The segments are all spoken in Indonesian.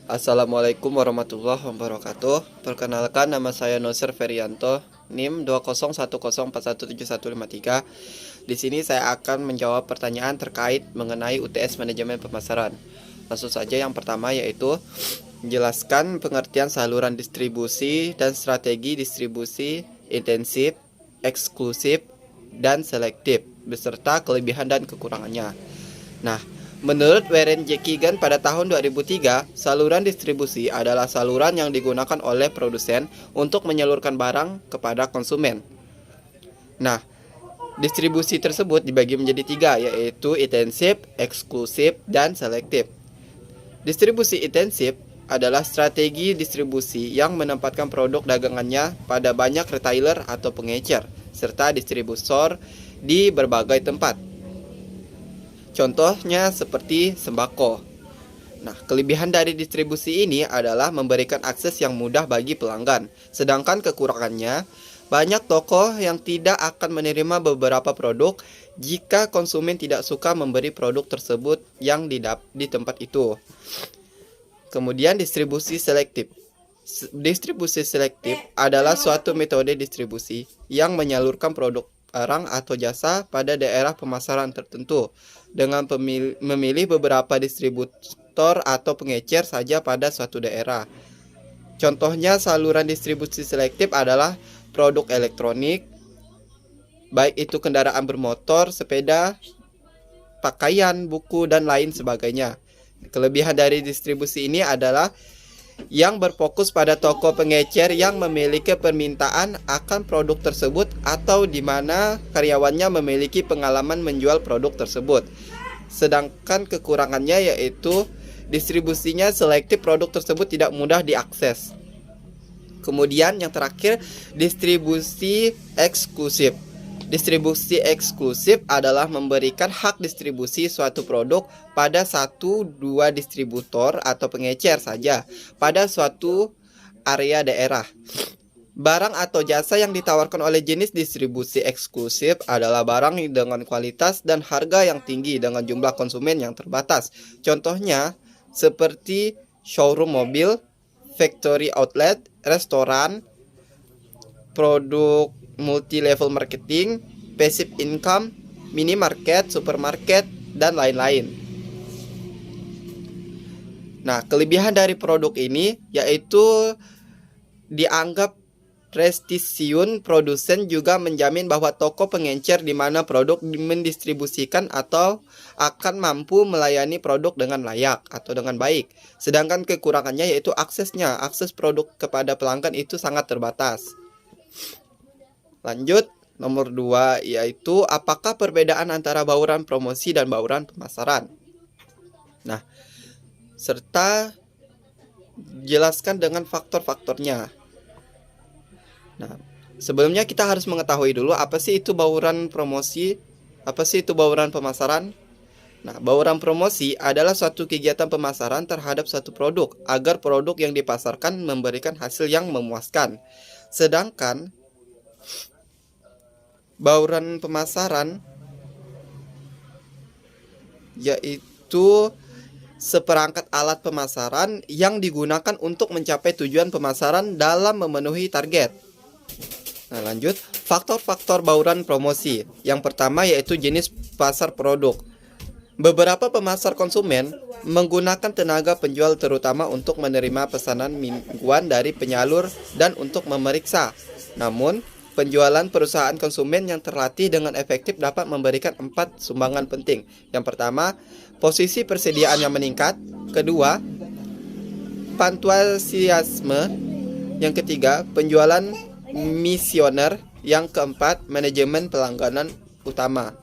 Assalamualaikum warahmatullahi wabarakatuh. Perkenalkan, nama saya Nosir Ferianto, NIM 20104171153. Di sini saya akan menjawab pertanyaan terkait mengenai UTS Manajemen Pemasaran. Langsung saja, yang pertama yaitu jelaskan pengertian saluran distribusi dan strategi distribusi intensif, eksklusif, dan selektif beserta kelebihan dan kekurangannya. Nah, menurut Warren J. Keegan pada tahun 2003, saluran distribusi adalah saluran yang digunakan oleh produsen untuk menyalurkan barang kepada konsumen. Nah, distribusi tersebut dibagi menjadi tiga, yaitu intensif, eksklusif, dan selektif. Distribusi intensif adalah strategi distribusi yang menempatkan produk dagangannya pada banyak retailer atau pengecer, serta distributor di berbagai tempat. Contohnya seperti sembako. Nah, kelebihan dari distribusi ini adalah memberikan akses yang mudah bagi pelanggan. Sedangkan kekurangannya, banyak toko yang tidak akan menerima beberapa produk jika konsumen tidak suka memberi produk tersebut yang di tempat itu. Kemudian distribusi selektif. Distribusi selektif adalah suatu metode distribusi yang menyalurkan produk barang atau jasa pada daerah pemasaran tertentu dengan memilih beberapa distributor atau pengecer saja pada suatu daerah. Contohnya saluran distribusi selektif adalah produk elektronik, baik itu kendaraan bermotor, sepeda, pakaian, buku, dan lain sebagainya. Kelebihan dari distribusi ini adalah yang berfokus pada toko pengecer yang memiliki permintaan akan produk tersebut atau di mana karyawannya memiliki pengalaman menjual produk tersebut. Sedangkan kekurangannya yaitu distribusinya selektif, produk tersebut tidak mudah diakses. Kemudian yang terakhir, distribusi eksklusif. Distribusi eksklusif adalah memberikan hak distribusi suatu produk pada 1-2 distributor atau pengecer saja pada suatu area daerah. Barang atau jasa yang ditawarkan oleh jenis distribusi eksklusif adalah barang dengan kualitas dan harga yang tinggi dengan jumlah konsumen yang terbatas. Contohnya seperti showroom mobil, factory outlet, restoran, produk multi-level marketing, passive income, minimarket, supermarket, dan lain-lain. Nah, kelebihan dari produk ini yaitu dianggap prestisiun. Produsen juga menjamin bahwa toko pengecer di mana produk mendistribusikan atau akan mampu melayani produk dengan layak atau dengan baik. Sedangkan kekurangannya yaitu aksesnya. Akses produk kepada pelanggan itu sangat terbatas. Lanjut, nomor 2 yaitu apakah perbedaan antara bauran promosi dan bauran pemasaran. Nah, serta jelaskan dengan faktor-faktornya. Nah, sebelumnya kita harus mengetahui dulu apa sih itu bauran promosi, apa sih itu bauran pemasaran. Nah, bauran promosi adalah suatu kegiatan pemasaran terhadap suatu produk agar produk yang dipasarkan memberikan hasil yang memuaskan. Sedangkan bauran pemasaran yaitu seperangkat alat pemasaran yang digunakan untuk mencapai tujuan pemasaran dalam memenuhi target. Nah, lanjut, faktor-faktor bauran promosi. Yang pertama yaitu jenis pasar produk. Beberapa pemasar konsumen menggunakan tenaga penjual terutama untuk menerima pesanan mingguan dari penyalur dan untuk memeriksa. Namun, penjualan perusahaan konsumen yang terlatih dengan efektif dapat memberikan 4 sumbangan penting. Yang pertama, posisi persediaan yang meningkat. Kedua, pantuasiasme. Yang ketiga, penjualan misioner. Yang keempat, manajemen pelangganan utama.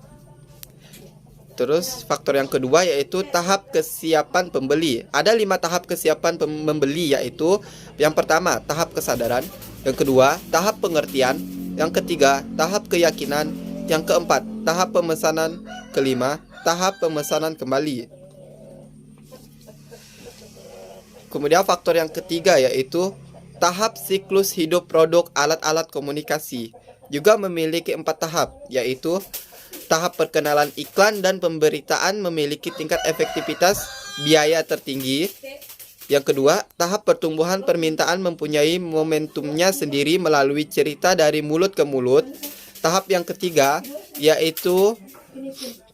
Terus faktor yang kedua yaitu tahap kesiapan pembeli. Ada 5 tahap kesiapan pembeli, yaitu yang pertama, tahap kesadaran. Yang kedua, tahap pengertian. Yang ketiga, tahap keyakinan. Yang keempat, tahap pemesanan. Kelima, tahap pemesanan kembali. Kemudian faktor yang ketiga yaitu tahap siklus hidup produk alat-alat komunikasi. Juga memiliki 4 tahap, yaitu tahap perkenalan iklan dan pemberitaan memiliki tingkat efektivitas biaya tertinggi. Yang kedua, tahap pertumbuhan permintaan mempunyai momentumnya sendiri melalui cerita dari mulut ke mulut. Tahap yang ketiga, yaitu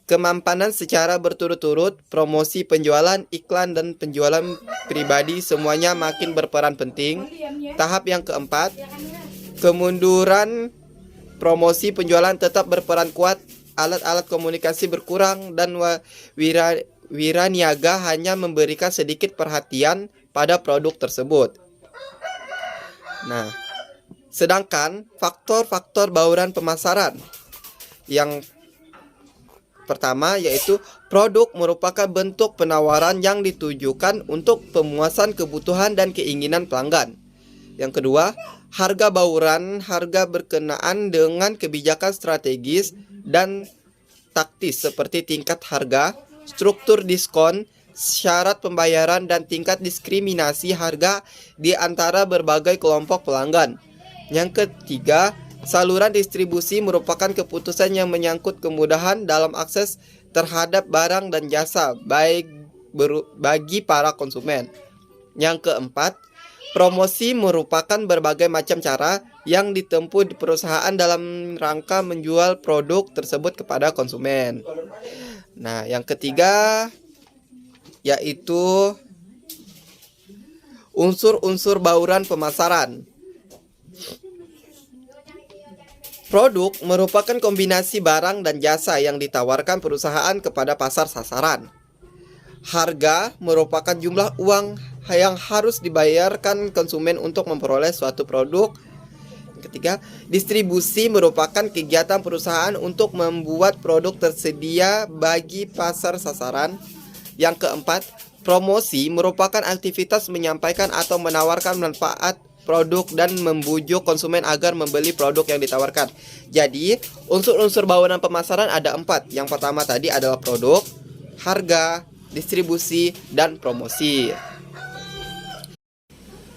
kemampanan secara berturut-turut, promosi penjualan, iklan, dan penjualan pribadi semuanya makin berperan penting. Tahap yang keempat, kemunduran promosi penjualan tetap berperan kuat, alat-alat komunikasi berkurang, dan wiraniaga hanya memberikan sedikit perhatian pada produk tersebut. Nah, sedangkan faktor-faktor bauran pemasaran yang pertama yaitu produk merupakan bentuk penawaran yang ditujukan untuk pemuasan kebutuhan dan keinginan pelanggan. Yang kedua, harga bauran, harga berkenaan dengan kebijakan strategis dan taktis seperti tingkat harga, struktur diskon, syarat pembayaran, dan tingkat diskriminasi harga di antara berbagai kelompok pelanggan. Yang ketiga, saluran distribusi merupakan keputusan yang menyangkut kemudahan dalam akses terhadap barang dan jasa baik bagi para konsumen. Yang keempat, promosi merupakan berbagai macam cara yang ditempuh di perusahaan dalam rangka menjual produk tersebut kepada konsumen. Nah, yang ketiga yaitu unsur-unsur bauran pemasaran. Produk merupakan kombinasi barang dan jasa yang ditawarkan perusahaan kepada pasar sasaran. Harga merupakan jumlah uang yang harus dibayarkan konsumen untuk memperoleh suatu produk. Ketiga, distribusi merupakan kegiatan perusahaan untuk membuat produk tersedia bagi pasar sasaran. Yang keempat, promosi merupakan aktivitas menyampaikan atau menawarkan manfaat produk dan membujuk konsumen agar membeli produk yang ditawarkan. Jadi, unsur-unsur bauran pemasaran ada 4. Yang pertama tadi adalah produk, harga, distribusi, dan promosi.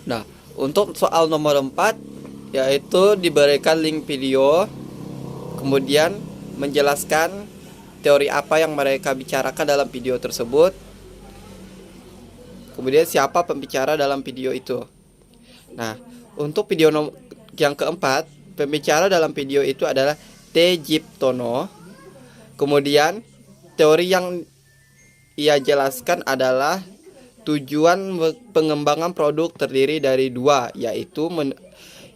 Nah, untuk soal nomor 4 yaitu diberikan link video, kemudian menjelaskan teori apa yang mereka bicarakan dalam video tersebut, kemudian siapa pembicara dalam video itu. Nah, untuk video yang keempat, pembicara dalam video itu adalah T. Jiptono. Kemudian teori yang ia jelaskan adalah tujuan pengembangan produk terdiri dari 2, yaitu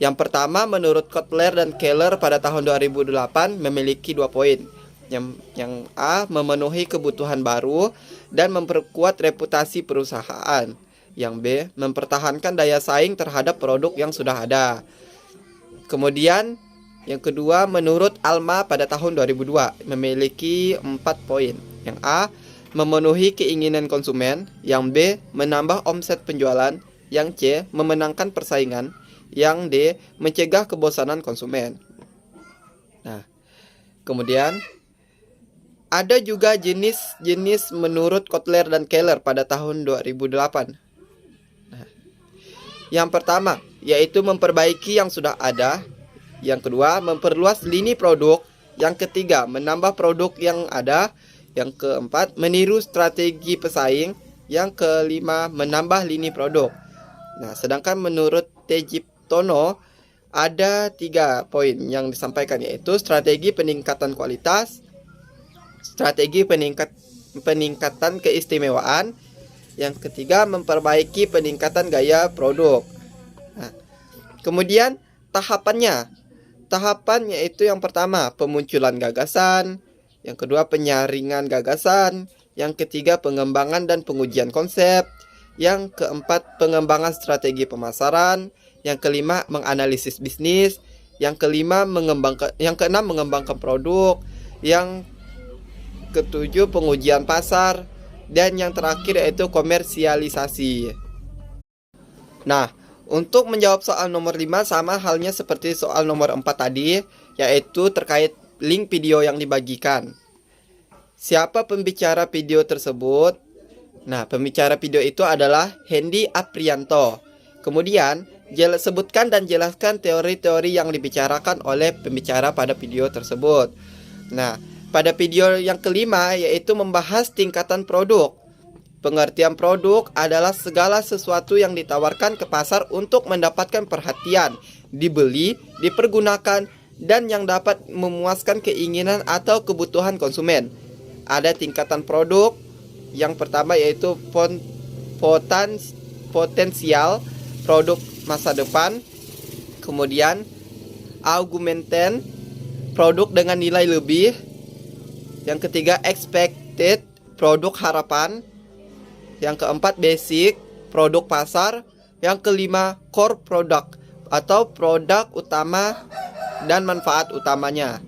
yang pertama, menurut Kotler dan Keller pada tahun 2008 memiliki 2 poin. Yang A, memenuhi kebutuhan baru dan memperkuat reputasi perusahaan. Yang B, mempertahankan daya saing terhadap produk yang sudah ada. Kemudian yang kedua, menurut Alma pada tahun 2002 memiliki 4 poin. Yang A, memenuhi keinginan konsumen. Yang B, menambah omset penjualan. Yang C, memenangkan persaingan. Yang D, mencegah kebosanan konsumen. Nah, kemudian ada juga jenis-jenis menurut Kotler dan Keller pada tahun 2008. Nah, yang pertama yaitu memperbaiki yang sudah ada. Yang kedua, memperluas lini produk. Yang ketiga, menambah produk yang ada. Yang keempat, meniru strategi pesaing. Yang kelima, menambah lini produk. Nah, sedangkan menurut T. Tono ada 3 poin yang disampaikan, yaitu strategi peningkatan kualitas, strategi peningkatan keistimewaan, yang ketiga memperbaiki peningkatan gaya produk. Nah, kemudian tahapan yaitu yang pertama pemunculan gagasan, yang kedua penyaringan gagasan, yang ketiga pengembangan dan pengujian konsep, yang keempat pengembangan strategi pemasaran, yang kelima menganalisis bisnis, yang keenam mengembangkan produk, yang ketujuh pengujian pasar, dan yang terakhir yaitu komersialisasi. Nah, untuk menjawab soal nomor 5 sama halnya seperti soal nomor 4 tadi, yaitu terkait link video yang dibagikan. Siapa pembicara video tersebut? Nah, pembicara video itu adalah Hendy Aprianto. Kemudian, sebutkan dan jelaskan teori-teori yang dibicarakan oleh pembicara pada video tersebut. Nah, pada video yang kelima yaitu membahas tingkatan produk. Pengertian produk adalah segala sesuatu yang ditawarkan ke pasar untuk mendapatkan perhatian, dibeli, dipergunakan, dan yang dapat memuaskan keinginan atau kebutuhan konsumen. Ada tingkatan produk. Yang pertama yaitu potensial produk masa depan. Kemudian augmented, produk dengan nilai lebih. Yang ketiga expected, produk harapan. Yang keempat basic, produk pasar. Yang kelima core product atau produk utama dan manfaat utamanya.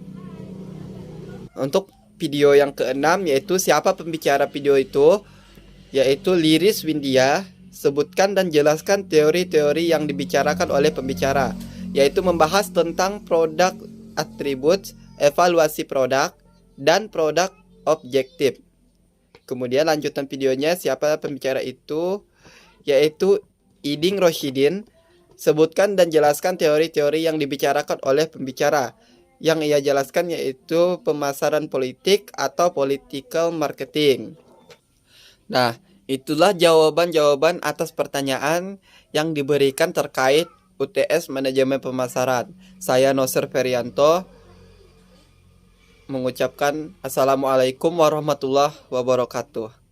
Untuk video yang keenam yaitu siapa pembicara video itu, yaitu Liris Windia. Sebutkan dan jelaskan teori-teori yang dibicarakan oleh pembicara, yaitu membahas tentang produk attributes, evaluasi produk, dan produk objektif. Kemudian lanjutan videonya siapa pembicara itu, yaitu Iding Roshidin. Sebutkan dan jelaskan teori-teori yang dibicarakan oleh pembicara. Yang ia jelaskan yaitu pemasaran politik atau political marketing. Nah, itulah jawaban-jawaban atas pertanyaan yang diberikan terkait UTS Manajemen Pemasaran. Saya Noser Ferianto mengucapkan Assalamualaikum warahmatullahi wabarakatuh.